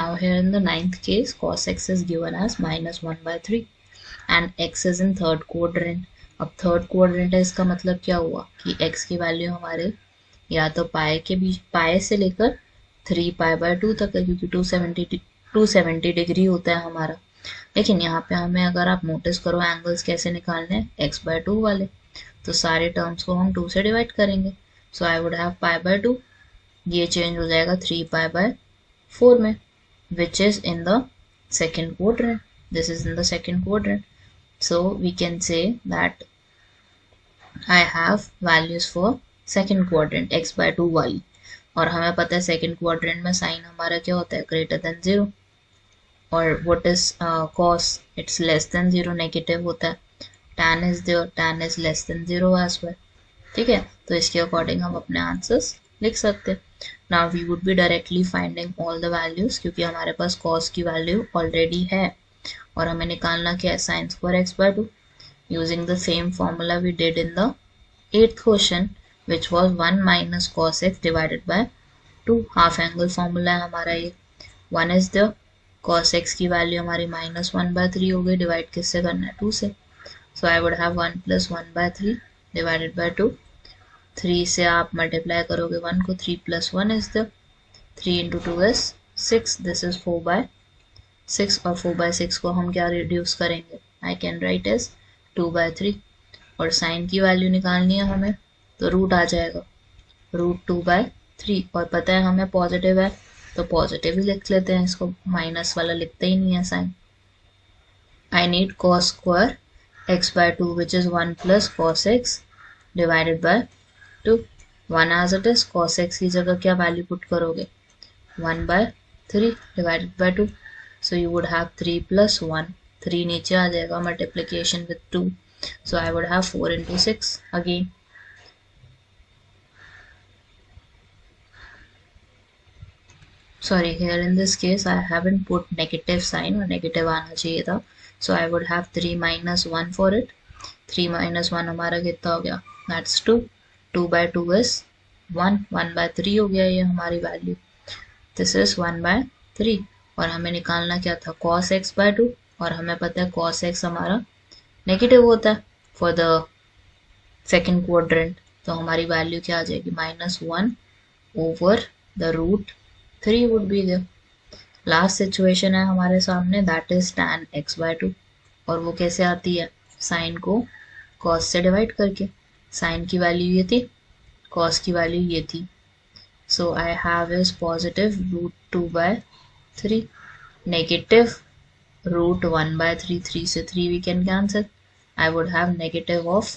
Now here in the ninth case, cos x is given as -1/3 and x is in third quadrant. अब third quadrant है, इसका मतलब क्या हुआ कि x की वैल्यू हमारे या तो पाए के बीच, पाए से लेकर 3π/2 तक है, क्योंकि 270 डिग्री होता है हमारा। लेकिन यहाँ पे हमें, अगर आप नोटिस करो, एंगल्स कैसे निकालने हैं, x/2 वाले, तो सारे टर्म्स को हम 2 से डिवाइड करेंगे। सो आई वुड हैव π/2, ये चेंज हो जाएगा 3π/4 में, which is in the second quadrant. This is in the second quadrant. So we can say that I have values for second quadrant x/2 वाली, और हमें पता है second quadrant में साइन हमारा क्या होता है, greater than 0, और what is cos, it's less than 0, negative होता है, tan is there, tan is less than 0 as well। ठीक है, तो इसके अकॉर्डिंग हम अपने आंसर्स लिख सकते हैं। Now we would be directly finding all the values, क्योंकि हमारे पास cos की वैल्यू ऑलरेडी है और हमें निकालना क्या है, sin square x/2, using the same formula we did in the 8th question, which was 1 minus cos x divided by 2, half angle formula है हमारा ये। 1 is the cos x की वैल्यू हमारी -1/3 हो गई, डिवाइड किससे करना है, 2 से। So I would have 1 + 1/3 divided by 2, 3 से आप मल्टीप्लाई करोगे 1 को, 3 + 1 is the 3 × 2 is 6, this is 4/6, और 4/6 को हम क्या रिड्यूस करेंगे, आई कैन राइट एज 2/3, और साइन की वैल्यू निकालनी है हमें, तो रूट आ जाएगा √2/3, और पता है हमें पॉजिटिव है तो पॉजिटिव ही लिख लेते हैं, इसको माइनस वाला लिखते ही नहीं है sine. I need cos square x/2 which is 1 + cos x divided by 2, 1 as it is, cos x की जगह क्या वैल्यू पुट करोगे, 1/3 divided by 2, so you would have 3 + 1, 3 नीचे आ जाएगा, multiplication with 2, so I would have 4 × 6 again। Sorry, here in this case I haven't put negative sign, और negative आना चाहिए था, so I would have 3 - 1 for it। 3 - 1 हमारा कितना हो गया, that's 2, 2/2 is 1, 1/3 हो गया ये हमारी वैल्यू, this is 1/3, और हमें निकालना क्या था, cos x/2, और हमें पता है cos x हमारा नेगेटिव होता है फॉर द सेकेंड क्वाड्रेंट, तो हमारी वैल्यू क्या आ जाएगी, -1 over the √3 would be there. Last situation है हमारे सामने, दैट इज tan x/2, और वो कैसे आती है, साइन को cos से डिवाइड करके, साइन की वैल्यू ये थी, cos की वैल्यू ये थी, so I have is positive √2/3, negative √1/3, 3 से 3 we can cancel, I would have negative of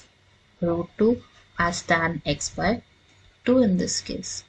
√2 as tan x/2 in this case।